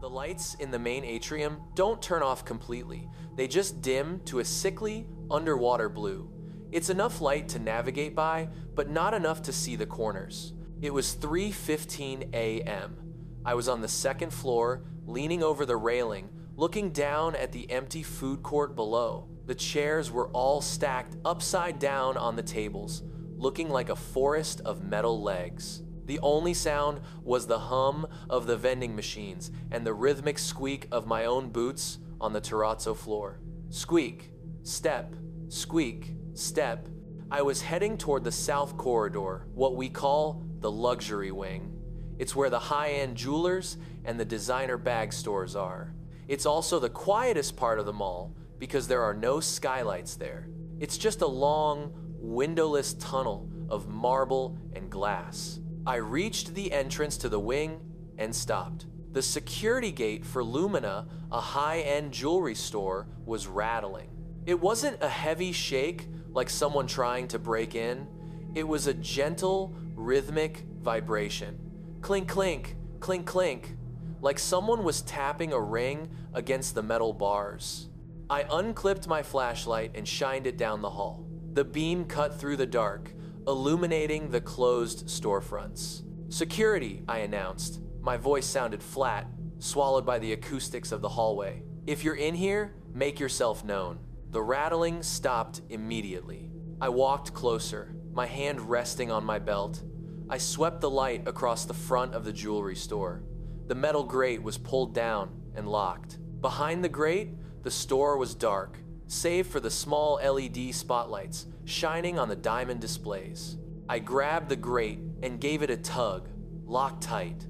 The lights in the main atrium don't turn off completely. They just dim to a sickly, underwater blue. It's enough light to navigate by, but not enough to see the corners. It was 3:15 a.m. I was on the second floor, leaning over the railing, looking down at the empty food court below. The chairs were all stacked upside down on the tables, looking like a forest of metal legs. The only sound was the hum of the vending machines and the rhythmic squeak of my own boots on the terrazzo floor. Squeak, step, squeak, step. I was heading toward the south corridor, what we call the luxury wing. It's where the high-end jewelers and the designer bag stores are. It's also the quietest part of the mall because there are no skylights there. It's just a long, windowless tunnel of marble and glass. I reached the entrance to the wing and stopped. The security gate for Lumina, a high-end jewelry store, was rattling. It wasn't a heavy shake like someone trying to break in. It was a gentle, rhythmic vibration. Clink, clink, clink, clink, like someone was tapping a ring against the metal bars. I unclipped my flashlight and shined it down the hall. The beam cut through the dark, illuminating the closed storefronts. "Security," I announced. My voice sounded flat, swallowed by the acoustics of the hallway. "If you're in here, make yourself known." The rattling stopped immediately. I walked closer, my hand resting on my belt. I swept the light across the front of the jewelry store. The metal grate was pulled down and locked. Behind the grate, the store was dark, save for the small LED spotlights shining on the diamond displays. I grabbed the grate and gave it a tug, locked tight.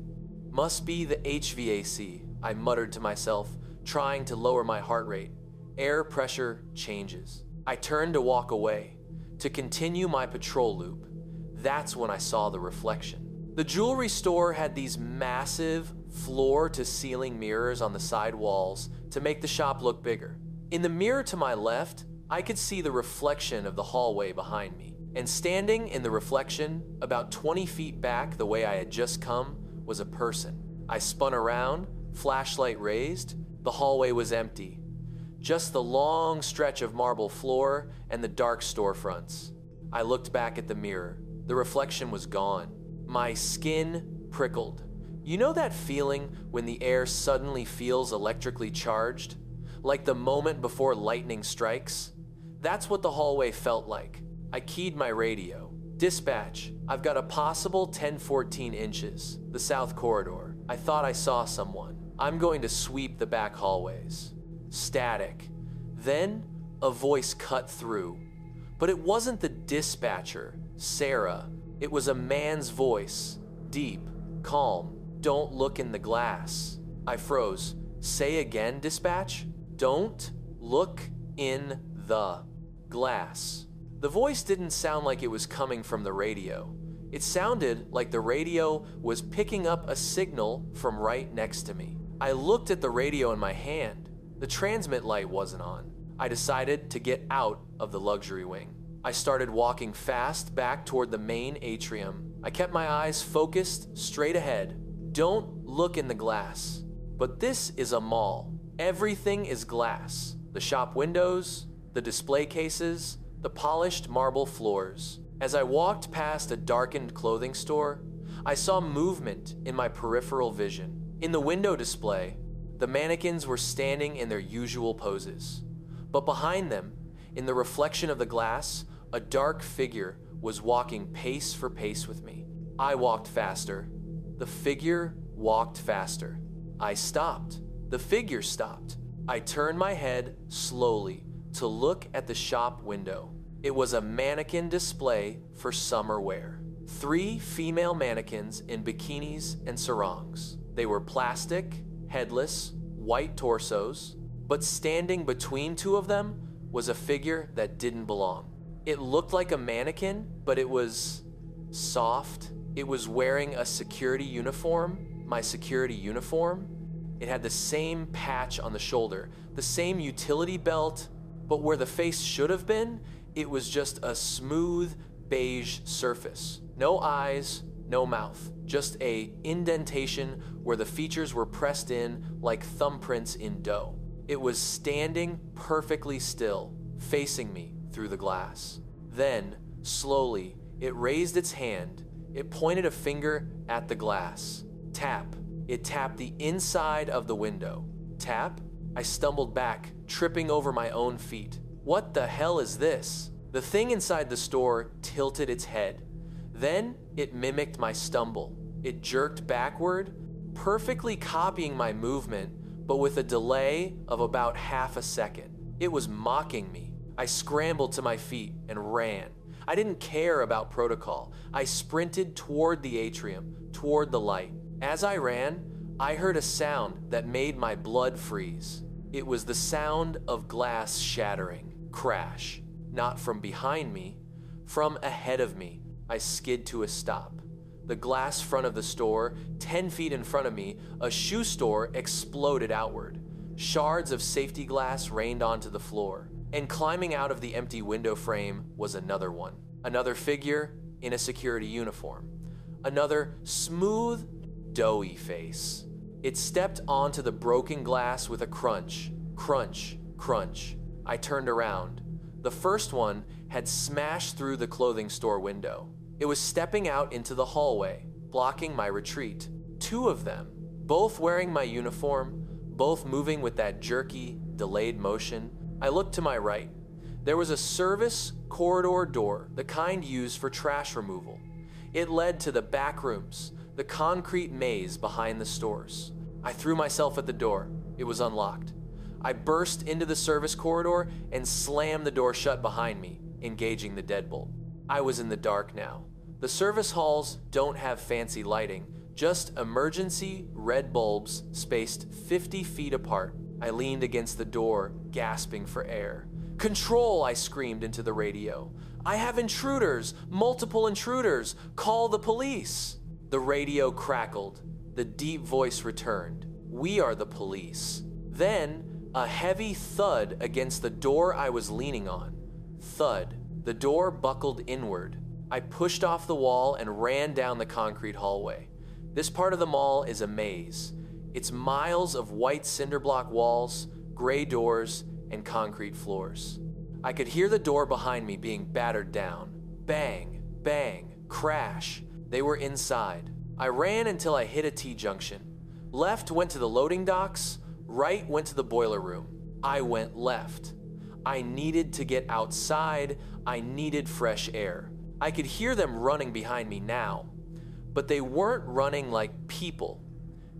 "Must be the HVAC," I muttered to myself, trying to lower my heart rate. Air pressure changes. I turned to walk away, to continue my patrol loop. That's when I saw the reflection. The jewelry store had these massive floor-to-ceiling mirrors on the side walls to make the shop look bigger. In the mirror to my left, I could see the reflection of the hallway behind me. And standing in the reflection, about 20 feet back the way I had just come, was a person. I spun around, flashlight raised. The hallway was empty. Just the long stretch of marble floor and the dark storefronts. I looked back at the mirror. The reflection was gone. My skin prickled. You know that feeling when the air suddenly feels electrically charged? Like the moment before lightning strikes? That's what the hallway felt like. I keyed my radio. "Dispatch, I've got a possible 10-14 inches, the south corridor. I thought I saw someone. I'm going to sweep the back hallways." Static. Then a voice cut through. But it wasn't the dispatcher, Sarah. It was a man's voice, deep, calm. "Don't look in the glass." I froze. "Say again, dispatch?" "Don't look in the glass." The voice didn't sound like it was coming from the radio. It sounded like the radio was picking up a signal from right next to me. I looked at the radio in my hand. The transmit light wasn't on. I decided to get out of the luxury wing. I started walking fast back toward the main atrium. I kept my eyes focused straight ahead. Don't look in the glass. But this is a mall. Everything is glass. The shop windows, the display cases, the polished marble floors. As I walked past a darkened clothing store, I saw movement in my peripheral vision. In the window display, the mannequins were standing in their usual poses. But behind them, in the reflection of the glass, a dark figure was walking pace for pace with me. I walked faster. The figure walked faster. I stopped. The figure stopped. I turned my head slowly to look at the shop window. It was a mannequin display for summer wear. 3 female mannequins in bikinis and sarongs. They were plastic, headless, white torsos, but standing between 2 of them was a figure that didn't belong. It looked like a mannequin, but it was soft. It was wearing a security uniform, my security uniform. It had the same patch on the shoulder, the same utility belt, but where the face should have been, it was just a smooth beige surface. No eyes, no mouth, just a indentation where the features were pressed in like thumbprints in dough. It was standing perfectly still, facing me through the glass. Then, slowly, it raised its hand. It pointed a finger at the glass. Tap. It tapped the inside of the window. Tap. I stumbled back, tripping over my own feet. What the hell is this? The thing inside the store tilted its head. Then it mimicked my stumble. It jerked backward, perfectly copying my movement, but with a delay of about half a second. It was mocking me. I scrambled to my feet and ran. I didn't care about protocol. I sprinted toward the atrium, toward the light. As I ran, I heard a sound that made my blood freeze. It was the sound of glass shattering. Crash. Not from behind me, from ahead of me. I skid to a stop. The glass front of the store, 10 feet in front of me, a shoe store, exploded outward. Shards of safety glass rained onto the floor. And climbing out of the empty window frame was another one. Another figure in a security uniform. Another smooth, doughy face. It stepped onto the broken glass with a crunch, crunch, crunch. I turned around. The first one had smashed through the clothing store window. It was stepping out into the hallway, blocking my retreat. Two of them, both wearing my uniform, both moving with that jerky, delayed motion. I looked to my right. There was a service corridor door, the kind used for trash removal. It led to the back rooms, the concrete maze behind the stores. I threw myself at the door. It was unlocked. I burst into the service corridor and slammed the door shut behind me, engaging the deadbolt. I was in the dark now. The service halls don't have fancy lighting, just emergency red bulbs spaced 50 feet apart. I leaned against the door, gasping for air. "Control!" I screamed into the radio. "I have intruders! Multiple intruders! Call the police!" The radio crackled. The deep voice returned. "We are the police." Then, a heavy thud against the door I was leaning on. Thud. The door buckled inward. I pushed off the wall and ran down the concrete hallway. This part of the mall is a maze. It's miles of white cinder block walls, gray doors, and concrete floors. I could hear the door behind me being battered down. Bang, bang, crash. They were inside. I ran until I hit a T-junction. Left went to the loading docks, right went to the boiler room. I went left. I needed to get outside. I needed fresh air. I could hear them running behind me now, but they weren't running like people.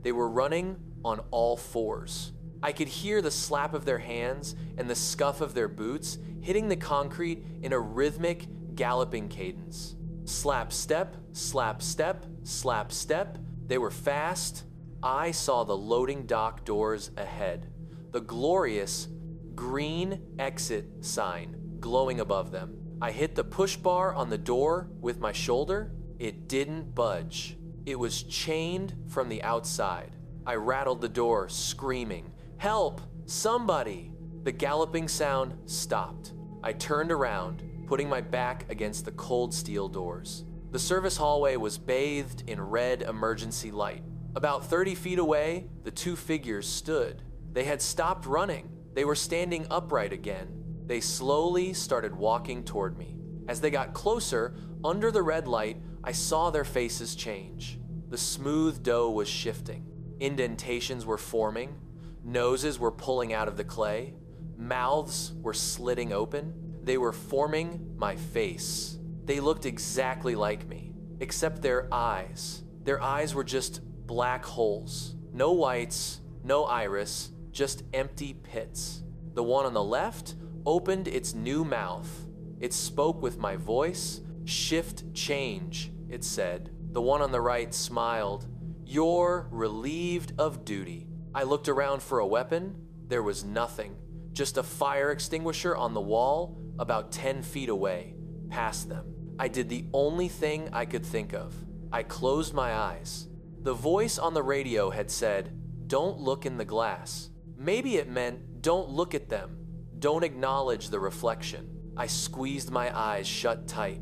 They were running on all fours. I could hear the slap of their hands and the scuff of their boots hitting the concrete in a rhythmic, galloping cadence. Slap step, slap step, slap step. They were fast. I saw the loading dock doors ahead, the glorious green exit sign glowing above them. I hit the push bar on the door with my shoulder. It didn't budge. It was chained from the outside. I rattled the door, screaming, "Help! Somebody!" The galloping sound stopped. I turned around, putting my back against the cold steel doors. The service hallway was bathed in red emergency light. About 30 feet away, the two figures stood. They had stopped running. They were standing upright again. They slowly started walking toward me. As they got closer, under the red light, I saw their faces change. The smooth dough was shifting. Indentations were forming. Noses were pulling out of the clay. Mouths were slitting open. They were forming my face. They looked exactly like me, except their eyes. Their eyes were just black holes. No whites, no iris, just empty pits. The one on the left opened its new mouth. It spoke with my voice. "Shift change," it said. The one on the right smiled. "You're relieved of duty." I looked around for a weapon. There was nothing. Just a fire extinguisher on the wall about 10 feet away, past them. I did the only thing I could think of. I closed my eyes. The voice on the radio had said, "Don't look in the glass." Maybe it meant, "Don't look at them. Don't acknowledge the reflection." I squeezed my eyes shut tight.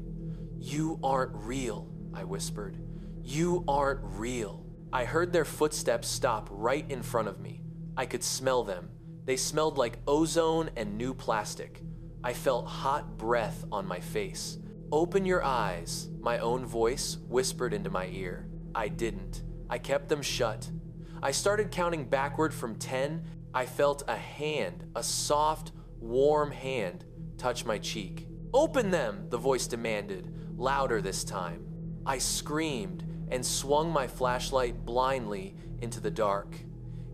"You aren't real," I whispered. "You aren't real." I heard their footsteps stop right in front of me. I could smell them. They smelled like ozone and new plastic. I felt hot breath on my face. "Open your eyes," my own voice whispered into my ear. I didn't. I kept them shut. I started counting backward from 10. I felt a hand, a soft, warm hand, touch my cheek. "Open them," the voice demanded, louder this time. I screamed and swung my flashlight blindly into the dark.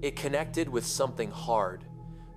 It connected with something hard.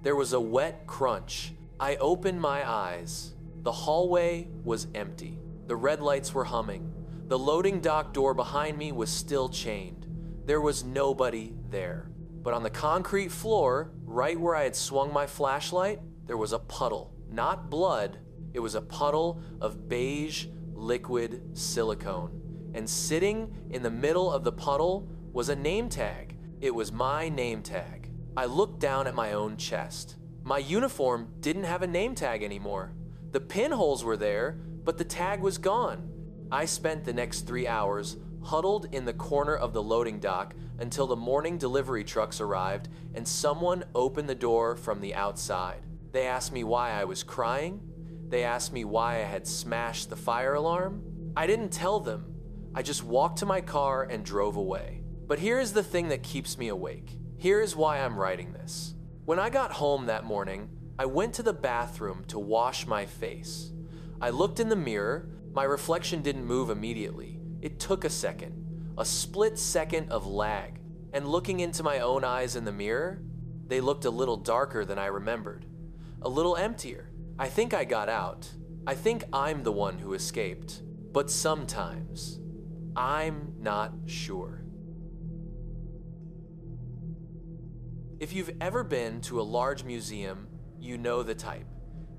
There was a wet crunch. I opened my eyes. The hallway was empty. The red lights were humming. The loading dock door behind me was still chained. There was nobody there. But on the concrete floor, right where I had swung my flashlight, there was a puddle. Not blood, it was a puddle of beige liquid silicone. And sitting in the middle of the puddle was a name tag. It was my name tag. I looked down at my own chest. My uniform didn't have a name tag anymore. The pinholes were there, but the tag was gone. I spent the next 3 hours huddled in the corner of the loading dock until the morning delivery trucks arrived and someone opened the door from the outside. They asked me why I was crying. They asked me why I had smashed the fire alarm. I didn't tell them. I just walked to my car and drove away. But here is the thing that keeps me awake. Here is why I'm writing this. When I got home that morning, I went to the bathroom to wash my face. I looked in the mirror. My reflection didn't move immediately. It took a second, a split second of lag. And looking into my own eyes in the mirror, they looked a little darker than I remembered, a little emptier. I think I got out. I think I'm the one who escaped. But sometimes, I'm not sure. If you've ever been to a large museum, you know the type.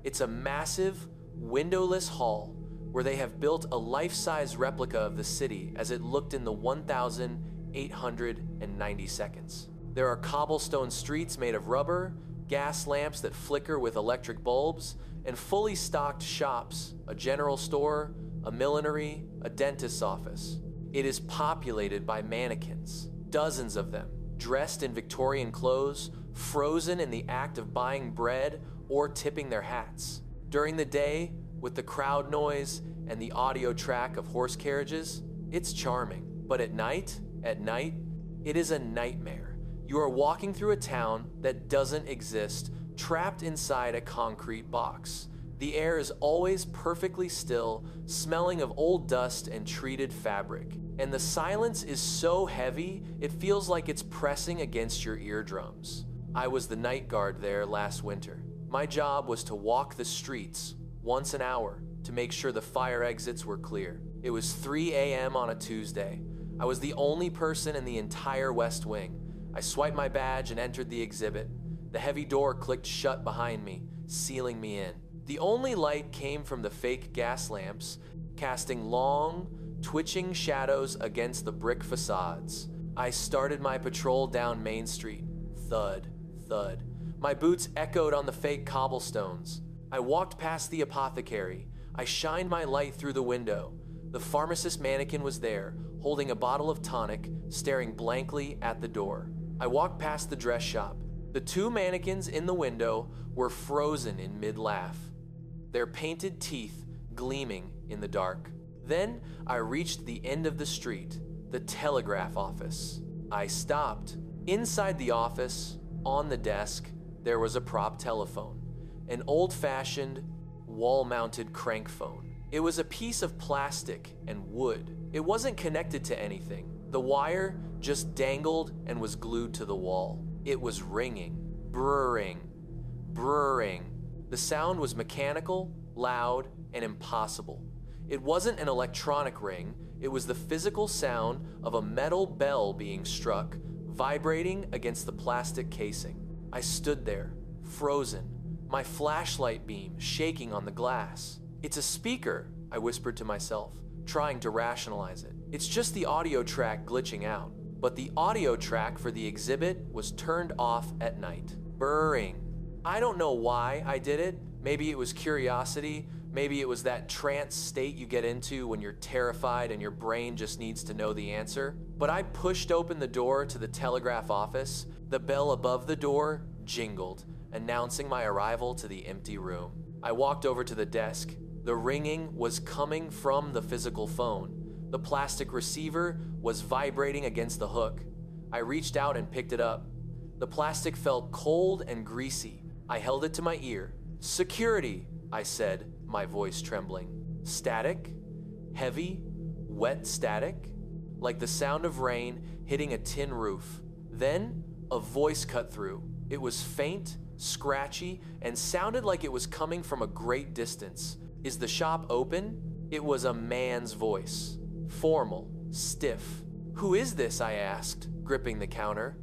It's a massive, windowless hall where they have built a life-size replica of the city as it looked in the 1,890 seconds. There are cobblestone streets made of rubber, gas lamps that flicker with electric bulbs, and fully stocked shops, a general store, a millinery, a dentist's office. It is populated by mannequins, dozens of them, dressed in Victorian clothes, frozen in the act of buying bread or tipping their hats. During the day, with the crowd noise and the audio track of horse carriages, it's charming. But at night, it is a nightmare. You are walking through a town that doesn't exist, trapped inside a concrete box. The air is always perfectly still, smelling of old dust and treated fabric. And the silence is so heavy, it feels like it's pressing against your eardrums. I was the night guard there last winter. My job was to walk the streets once an hour to make sure the fire exits were clear. It was 3 a.m. on a Tuesday. I was the only person in the entire West Wing. I swiped my badge and entered the exhibit. The heavy door clicked shut behind me, sealing me in. The only light came from the fake gas lamps, casting long, twitching shadows against the brick facades. I started my patrol down Main Street. Thud, thud. My boots echoed on the fake cobblestones. I walked past the apothecary. I shined my light through the window. The pharmacist mannequin was there, holding a bottle of tonic, staring blankly at the door. I walked past the dress shop. The two mannequins in the window were frozen in mid-laugh, their painted teeth gleaming in the dark. Then I reached the end of the street, the telegraph office. I stopped. Inside the office, on the desk, there was a prop telephone, an old-fashioned, wall-mounted crank phone. It was a piece of plastic and wood. It wasn't connected to anything. The wire just dangled and was glued to the wall. It was ringing, brrring, brrring. The sound was mechanical, loud, and impossible. It wasn't an electronic ring. It was the physical sound of a metal bell being struck, vibrating against the plastic casing. I stood there, frozen, my flashlight beam shaking on the glass. "It's a speaker," I whispered to myself, trying to rationalize it. "It's just the audio track glitching out." But the audio track for the exhibit was turned off at night. Burring. I don't know why I did it. Maybe it was curiosity, Maybe it was that trance state you get into when you're terrified and your brain just needs to know the answer. But I pushed open the door to the telegraph office. The bell above the door jingled, announcing my arrival to the empty room. I walked over to the desk. The ringing was coming from the physical phone. The plastic receiver was vibrating against the hook. I reached out and picked it up. The plastic felt cold and greasy. I held it to my ear. "Security," I said, my voice trembling. Static, heavy, wet static, like the sound of rain hitting a tin roof. Then a voice cut through. It was faint, scratchy, and sounded like it was coming from a great distance. "Is the shop open?" It was a man's voice, formal, stiff. "Who is this?" I asked, gripping the counter.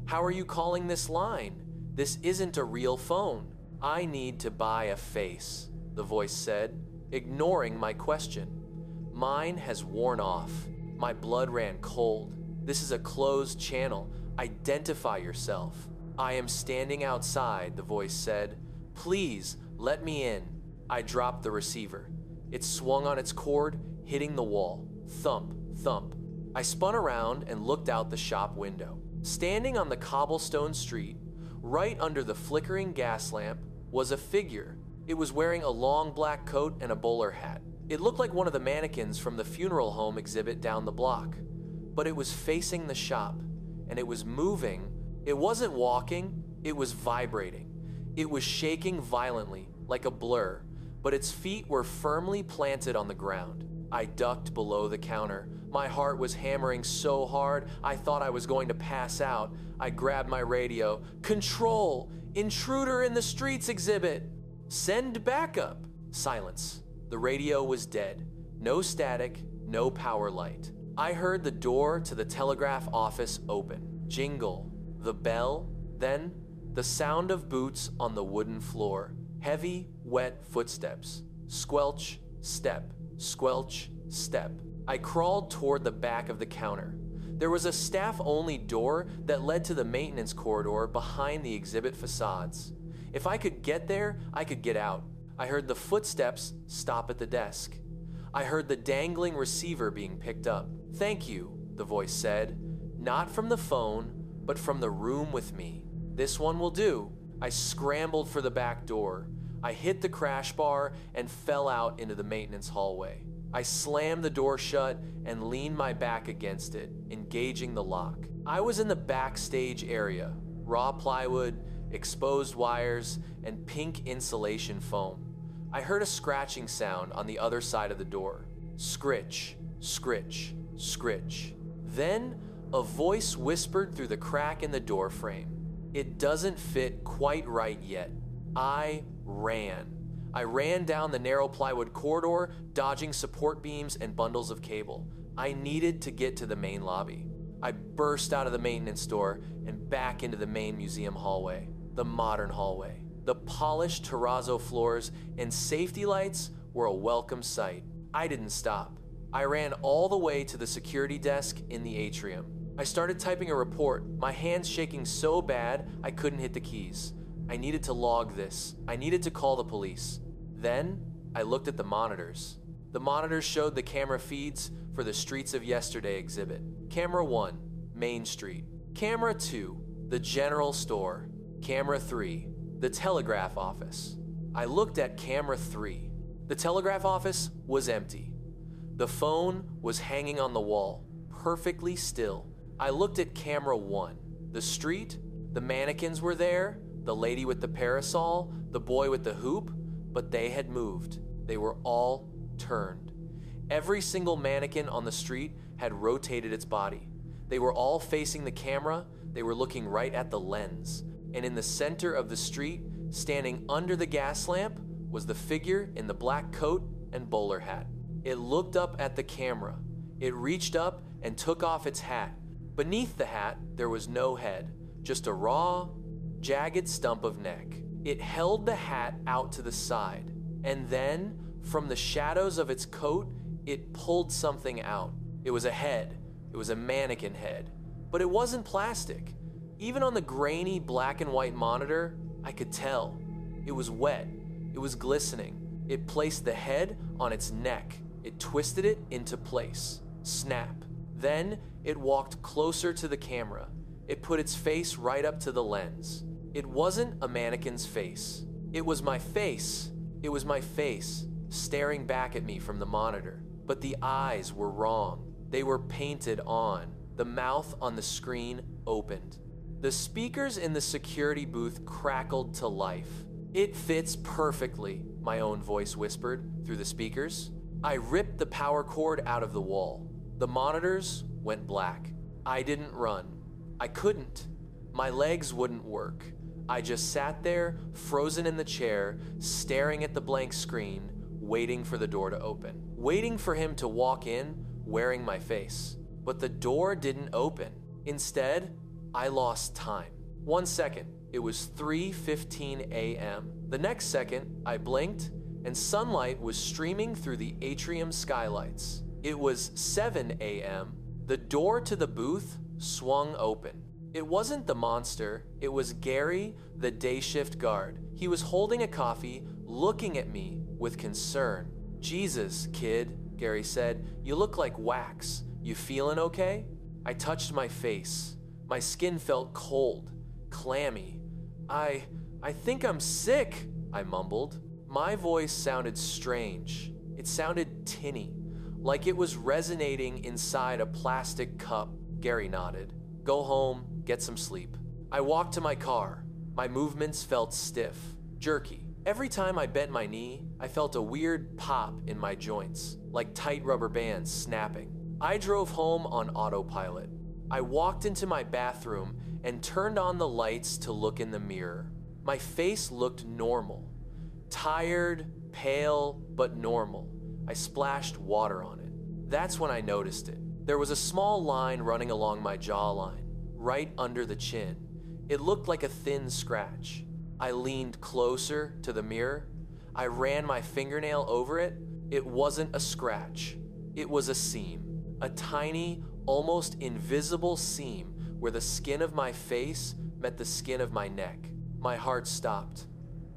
"How are you calling this line? This isn't a real phone." "I need to buy a face," the voice said, ignoring my question. "Mine has worn off." My blood ran cold. "This is a closed channel. Identify yourself." "I am standing outside," the voice said. "Please, let me in." I dropped the receiver. It swung on its cord, hitting the wall. Thump, thump. I spun around and looked out the shop window. Standing on the cobblestone street, right under the flickering gas lamp, was a figure. It was wearing a long black coat and a bowler hat. It looked like one of the mannequins from the funeral home exhibit down the block. But it was facing the shop, and it was moving. It wasn't walking, it was vibrating. It was shaking violently, like a blur, but its feet were firmly planted on the ground. I ducked below the counter. My heart was hammering so hard, I thought I was going to pass out. I grabbed my radio. "Control! Intruder in the streets exhibit! Send backup!" Silence. The radio was dead. No static, no power light. I heard the door to the telegraph office open. Jingle. The bell. Then the sound of boots on the wooden floor. Heavy, wet footsteps. Squelch, step. Squelch, step. I crawled toward the back of the counter. There was a staff-only door that led to the maintenance corridor behind the exhibit facades. If I could get there, I could get out. I heard the footsteps stop at the desk. I heard the dangling receiver being picked up. "Thank you," the voice said. "Not from the phone, but from the room with me. This one will do." I scrambled for the back door. I hit the crash bar and fell out into the maintenance hallway. I slammed the door shut and leaned my back against it, engaging the lock. I was in the backstage area. Raw plywood, exposed wires, and pink insulation foam. I heard a scratching sound on the other side of the door. Scritch, scritch, scritch. Then a voice whispered through the crack in the door frame. "It doesn't fit quite right yet." I ran. I ran down the narrow plywood corridor, dodging support beams and bundles of cable. I needed to get to the main lobby. I burst out of the maintenance door and back into the main museum hallway, the modern hallway. The polished terrazzo floors and safety lights were a welcome sight. I didn't stop. I ran all the way to the security desk in the atrium. I started typing a report, my hands shaking so bad I couldn't hit the keys. I needed to log this. I needed to call the police. Then I looked at the monitors. The monitors showed the camera feeds for the Streets of Yesterday exhibit. Camera 1, Main Street. Camera 2, the general store. Camera 3, the telegraph office. I looked at camera 3. The telegraph office was empty. The phone was hanging on the wall, perfectly still. I looked at camera 1. The street, the mannequins were there, the lady with the parasol, the boy with the hoop, but they had moved. They were all turned. Every single mannequin on the street had rotated its body. They were all facing the camera. They were looking right at the lens. And in the center of the street, standing under the gas lamp, was the figure in the black coat and bowler hat. It looked up at the camera. It reached up and took off its hat. Beneath the hat, there was no head, just a raw, jagged stump of neck. It held the hat out to the side, and then, from the shadows of its coat, it pulled something out. It was a head. It was a mannequin head. But it wasn't plastic. Even on the grainy black and white monitor, I could tell. It was wet. It was glistening. It placed the head on its neck. It twisted it into place. Snap. Then it walked closer to the camera. It put its face right up to the lens. It wasn't a mannequin's face. It was my face. It was my face, staring back at me from the monitor. But the eyes were wrong. They were painted on. The mouth on the screen opened. The speakers in the security booth crackled to life. "It fits perfectly," my own voice whispered through the speakers. I ripped the power cord out of the wall. The monitors went black. I didn't run. I couldn't. My legs wouldn't work. I just sat there, frozen in the chair, staring at the blank screen, waiting for the door to open. Waiting for him to walk in, wearing my face. But the door didn't open. Instead, I lost time. 1 second, it was 3:15 a.m. The next second, I blinked, and sunlight was streaming through the atrium skylights. It was 7 a.m. The door to the booth swung open. It wasn't the monster, it was Gary, the day shift guard. He was holding a coffee, looking at me with concern. "Jesus, kid," Gary said, "you look like wax. You feeling okay?" I touched my face. My skin felt cold, clammy. I think I'm sick," I mumbled. My voice sounded strange. It sounded tinny, like it was resonating inside a plastic cup. Gary nodded. "Go home, get some sleep." I walked to my car. My movements felt stiff, jerky. Every time I bent my knee, I felt a weird pop in my joints, like tight rubber bands snapping. I drove home on autopilot. I walked into my bathroom and turned on the lights to look in the mirror. My face looked normal. Tired, pale, but normal. I splashed water on it. That's when I noticed it. There was a small line running along my jawline, right under the chin. It looked like a thin scratch. I leaned closer to the mirror. I ran my fingernail over it. It wasn't a scratch. It was a seam. A tiny, almost invisible seam where the skin of my face met the skin of my neck. My heart stopped.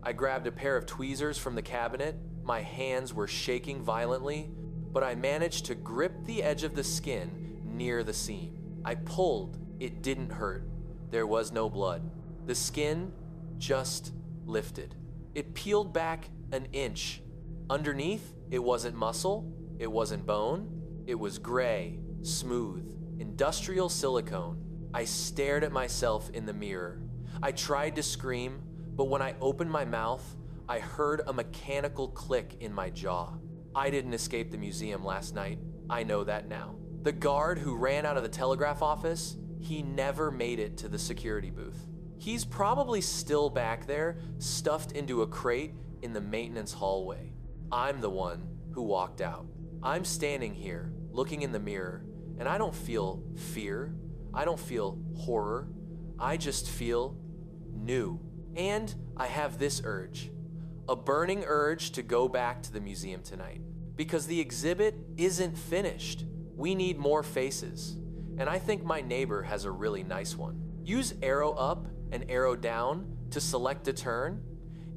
I grabbed a pair of tweezers from the cabinet. My hands were shaking violently, but I managed to grip the edge of the skin near the seam. I pulled. It didn't hurt. There was no blood. The skin just lifted. It peeled back an inch. Underneath, it wasn't muscle. It wasn't bone. It was gray, smooth, industrial silicone. I stared at myself in the mirror. I tried to scream, but when I opened my mouth, I heard a mechanical click in my jaw. I didn't escape the museum last night. I know that now. The guard who ran out of the telegraph office, he never made it to the security booth. He's probably still back there, stuffed into a crate in the maintenance hallway. I'm the one who walked out. I'm standing here, looking in the mirror, and I don't feel fear. I don't feel horror. I just feel new. And I have this urge, a burning urge to go back to the museum tonight. Because the exhibit isn't finished. We need more faces. And I think my neighbor has a really nice one. Use arrow up and arrow down to select a turn,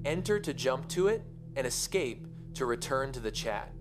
enter to jump to it, and escape to return to the chat.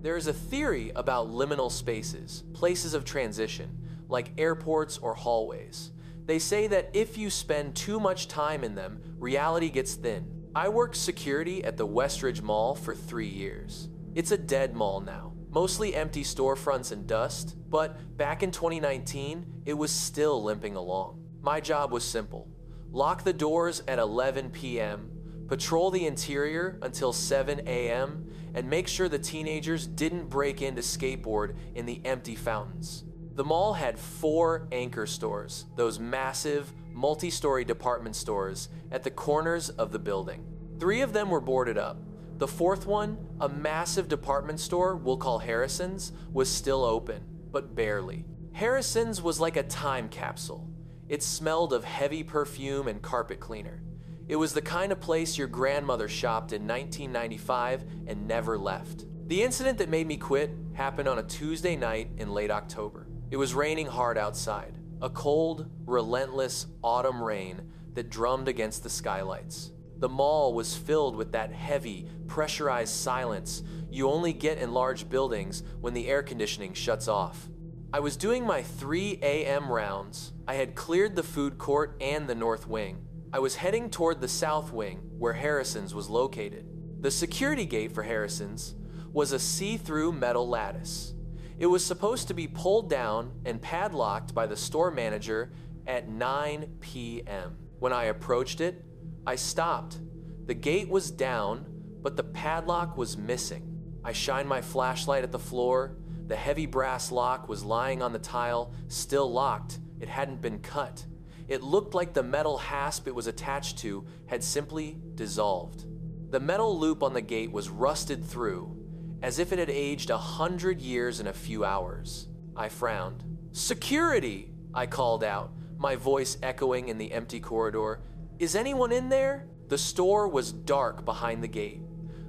There is a theory about liminal spaces, places of transition, like airports or hallways. They say that if you spend too much time in them, reality gets thin. I worked security at the Westridge Mall for 3 years. It's a dead mall now, mostly empty storefronts and dust, but back in 2019, it was still limping along. My job was simple. Lock the doors at 11 p.m., patrol the interior until 7 a.m., and make sure the teenagers didn't break in to skateboard in the empty fountains. The mall had 4 anchor stores, those massive, multi-story department stores at the corners of the building. 3 of them were boarded up. The 4th one, a massive department store we'll call Harrison's, was still open, but barely. Harrison's was like a time capsule. It smelled of heavy perfume and carpet cleaner. It was the kind of place your grandmother shopped in 1995 and never left. The incident that made me quit happened on a Tuesday night in late October. It was raining hard outside. a cold, relentless autumn rain that drummed against the skylights. The mall was filled with that heavy, pressurized silence you only get in large buildings when the air conditioning shuts off. I was doing my 3 a.m. rounds. I had cleared the food court and the north wing. I was heading toward the south wing, where Harrison's was located. The security gate for Harrison's was a see-through metal lattice. It was supposed to be pulled down and padlocked by the store manager at 9 p.m. When I approached it, I stopped. The gate was down, but the padlock was missing. I shined my flashlight at the floor. The heavy brass lock was lying on the tile, still locked. It hadn't been cut. It looked like the metal hasp it was attached to had simply dissolved. The metal loop on the gate was rusted through, as if it had aged 100 years in a few hours. I frowned. "Security!" I called out, my voice echoing in the empty corridor. "Is anyone in there?" The store was dark behind the gate,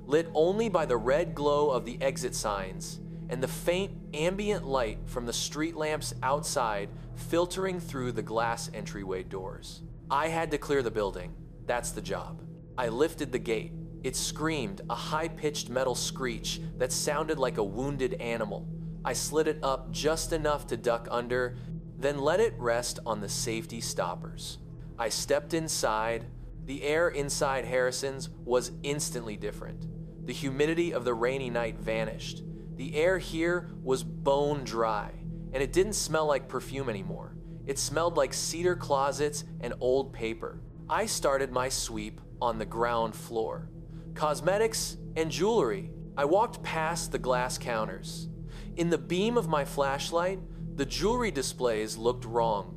lit only by the red glow of the exit signs and the faint ambient light from the street lamps outside filtering through the glass entryway doors. I had to clear the building. That's the job. I lifted the gate. It screamed, a high-pitched metal screech that sounded like a wounded animal. I slid it up just enough to duck under, then let it rest on the safety stoppers. I stepped inside. The air inside Harrison's was instantly different. The humidity of the rainy night vanished. The air here was bone dry, and it didn't smell like perfume anymore. It smelled like cedar closets and old paper. I started my sweep on the ground floor. Cosmetics and jewelry. I walked past the glass counters. In the beam of my flashlight, the jewelry displays looked wrong.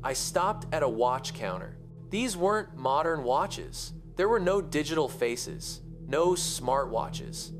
I stopped at a watch counter. These weren't modern watches. There were no digital faces, no smartwatches.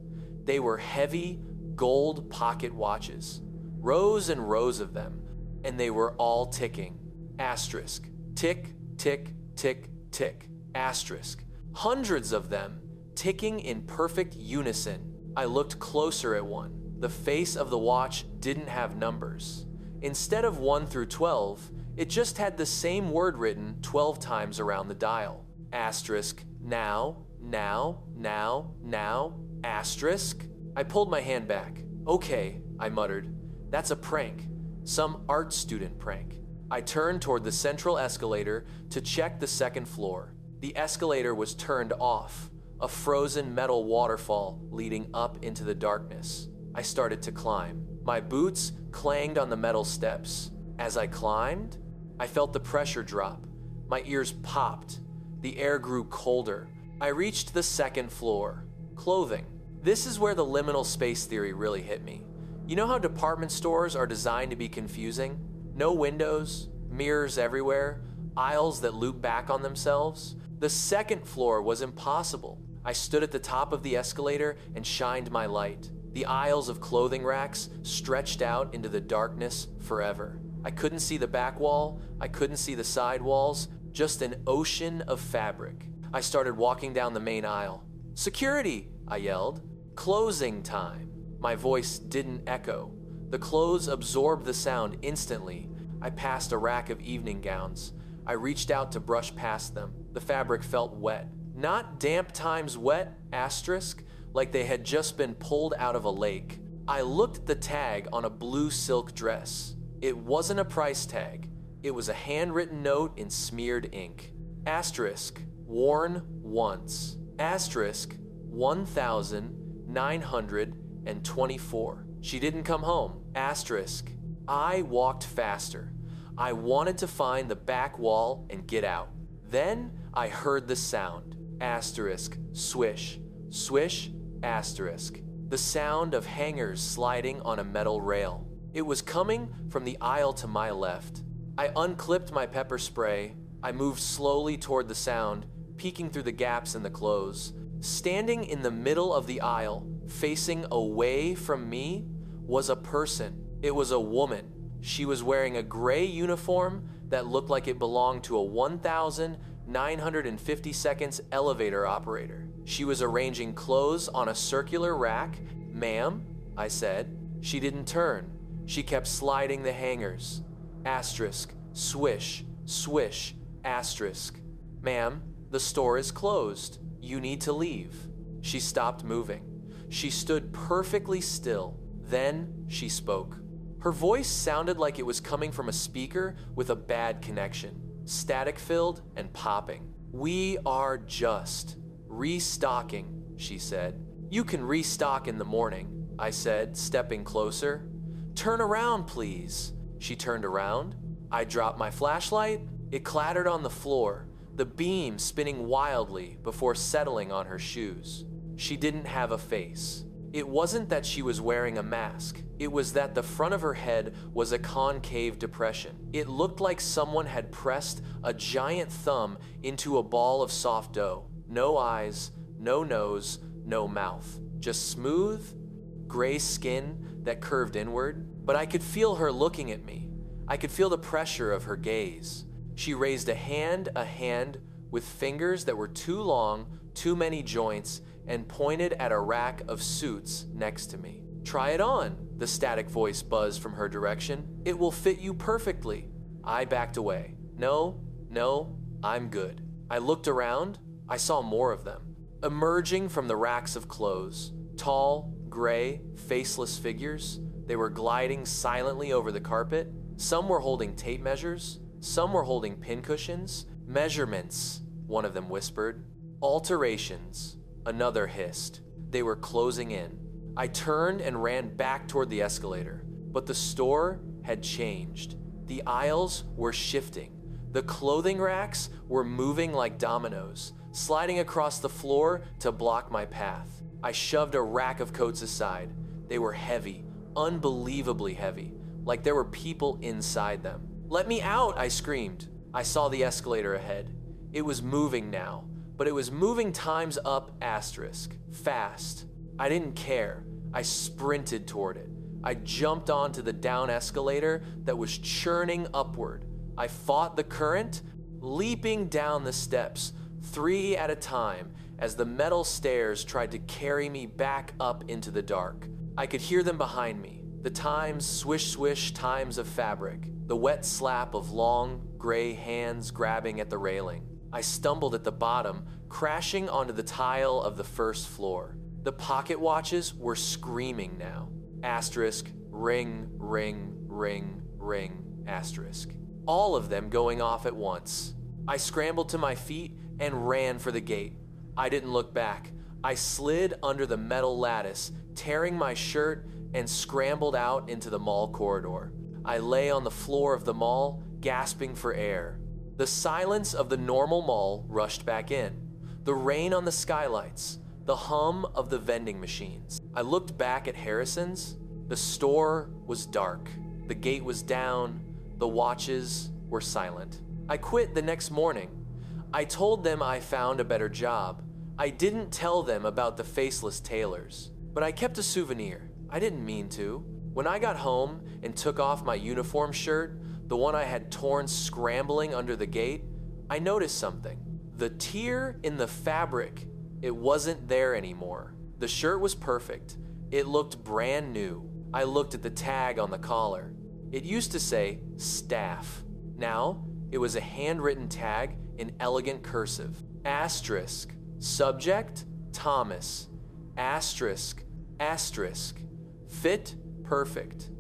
They were heavy, gold pocket watches, rows and rows of them, and they were all ticking. Asterisk. Tick, tick, tick, tick. Asterisk. Hundreds of them, ticking in perfect unison. I looked closer at one. The face of the watch didn't have numbers. Instead of 1 through 12, it just had the same word written 12 times around the dial. Asterisk. Now, now, now, now. Asterisk. I pulled my hand back. "Okay," I muttered. "That's a prank. Some art student prank." I turned toward the central escalator to check the second floor. The escalator was turned off, a frozen metal waterfall leading up into the darkness. I started to climb. My boots clanged on the metal steps. As I climbed, I felt the pressure drop. My ears popped. The air grew colder. I reached the second floor. Clothing. This is where the liminal space theory really hit me. You know how department stores are designed to be confusing? No windows, mirrors everywhere, aisles that loop back on themselves? The second floor was impossible. I stood at the top of the escalator and shined my light. The aisles of clothing racks stretched out into the darkness forever. I couldn't see the back wall. I couldn't see the side walls. Just an ocean of fabric. I started walking down the main aisle. "Security!" I yelled. "Closing time." My voice didn't echo. The clothes absorbed the sound instantly. I passed a rack of evening gowns. I reached out to brush past them. The fabric felt wet. Not damp times wet, asterisk, like they had just been pulled out of a lake. I looked at the tag on a blue silk dress. It wasn't a price tag. It was a handwritten note in smeared ink. Asterisk, worn once. Asterisk, 1,924. She didn't come home. Asterisk. I walked faster. I wanted to find the back wall and get out. Then I heard the sound. Asterisk, swish, swish, asterisk. The sound of hangers sliding on a metal rail. It was coming from the aisle to my left. I unclipped my pepper spray. I moved slowly toward the sound, peeking through the gaps in the clothes. Standing in the middle of the aisle, facing away from me, was a person. It was a woman. She was wearing a gray uniform that looked like it belonged to a 1,950 seconds elevator operator. She was arranging clothes on a circular rack. "Ma'am," I said. She didn't turn. She kept sliding the hangers. Asterisk, Swish, swish, asterisk. Ma'am, the store is closed. You need to leave. She stopped moving. She stood perfectly still. Then she spoke. Her voice sounded like it was coming from a speaker with a bad connection, static-filled and popping. We are just restocking, she said. You can restock in the morning, I said, stepping closer. Turn around, please. She turned around. I dropped my flashlight. It clattered on the floor, the beam spinning wildly before settling on her shoes. She didn't have a face. It wasn't that she was wearing a mask. It was that the front of her head was a concave depression. It looked like someone had pressed a giant thumb into a ball of soft dough. No eyes, no nose, no mouth. Just smooth, gray skin that curved inward. But I could feel her looking at me. I could feel the pressure of her gaze. She raised a hand with fingers that were too long, too many joints, and pointed at a rack of suits next to me. Try it on, the static voice buzzed from her direction. It will fit you perfectly. I backed away. No, I'm good. I looked around. I saw more of them. Emerging from the racks of clothes, tall, gray, faceless figures. They were gliding silently over the carpet. Some were holding tape measures. Some were holding pincushions. Measurements, one of them whispered. Alterations, another hissed. They were closing in. I turned and ran back toward the escalator, but the store had changed. The aisles were shifting. The clothing racks were moving like dominoes, sliding across the floor to block my path. I shoved a rack of coats aside. They were heavy, unbelievably heavy, like there were people inside them. Let me out, I screamed. I saw the escalator ahead. It was moving now, but it was moving times up asterisk, fast. I didn't care. I sprinted toward it. I jumped onto the down escalator that was churning upward. I fought the current, leaping down the steps, 3 at a time, as the metal stairs tried to carry me back up into the dark. I could hear them behind me, the times, swish swish times of fabric, the wet slap of long, gray hands grabbing at the railing. I stumbled at the bottom, crashing onto the tile of the first floor. The pocket watches were screaming now. Asterisk, ring, ring, ring, ring, asterisk. All of them going off at once. I scrambled to my feet and ran for the gate. I didn't look back. I slid under the metal lattice, tearing my shirt, and scrambled out into the mall corridor. I lay on the floor of the mall, gasping for air. The silence of the normal mall rushed back in. The rain on the skylights, the hum of the vending machines. I looked back at Harrison's. The store was dark. The gate was down. The watches were silent. I quit the next morning. I told them I found a better job. I didn't tell them about the faceless tailors, but I kept a souvenir. I didn't mean to. When I got home and took off my uniform shirt, the one I had torn scrambling under the gate, I noticed something. The tear in the fabric, it wasn't there anymore. The shirt was perfect. It looked brand new. I looked at the tag on the collar. It used to say staff. Now, it was a handwritten tag in elegant cursive. Asterisk, subject, Thomas. Asterisk, asterisk, fit, perfect.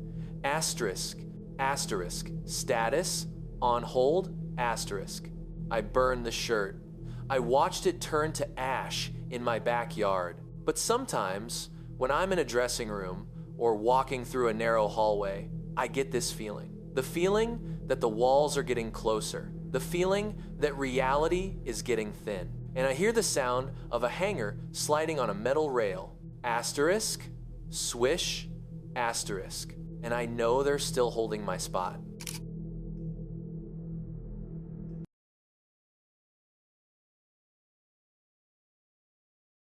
Asterisk, asterisk, status, on hold, asterisk. I burned the shirt. I watched it turn to ash in my backyard. But sometimes, when I'm in a dressing room or walking through a narrow hallway, I get this feeling. The feeling that the walls are getting closer. The feeling that reality is getting thin. And I hear the sound of a hanger sliding on a metal rail. Asterisk, swish, asterisk. And I know they're still holding my spot.